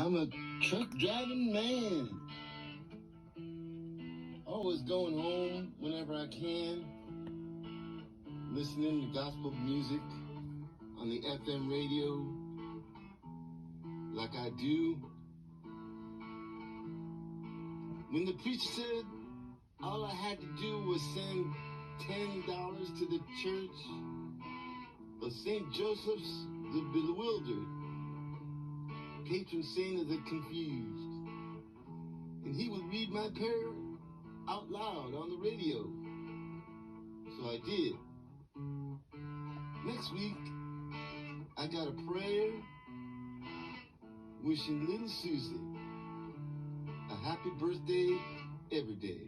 I'm a truck driving man. Always going home whenever I can, listening to gospel music on the FM radio like I do. When the preacher said all I had to do was send $10 to the church of St. Joseph's the Bewildered, patron saint of the confused, and he would read my prayer out loud on the radio. So I did. Next week, I got a prayer wishing little Susy a happy birthday every day.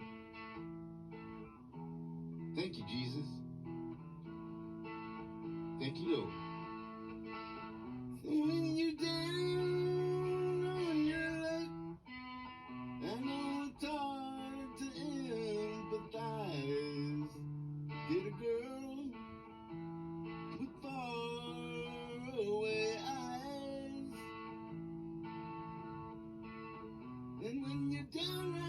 Thank you, Jesus. Thank you, Lord. When you're down on your luck, I know it's hard to empathize. Get a girl with faraway eyes. And when you're down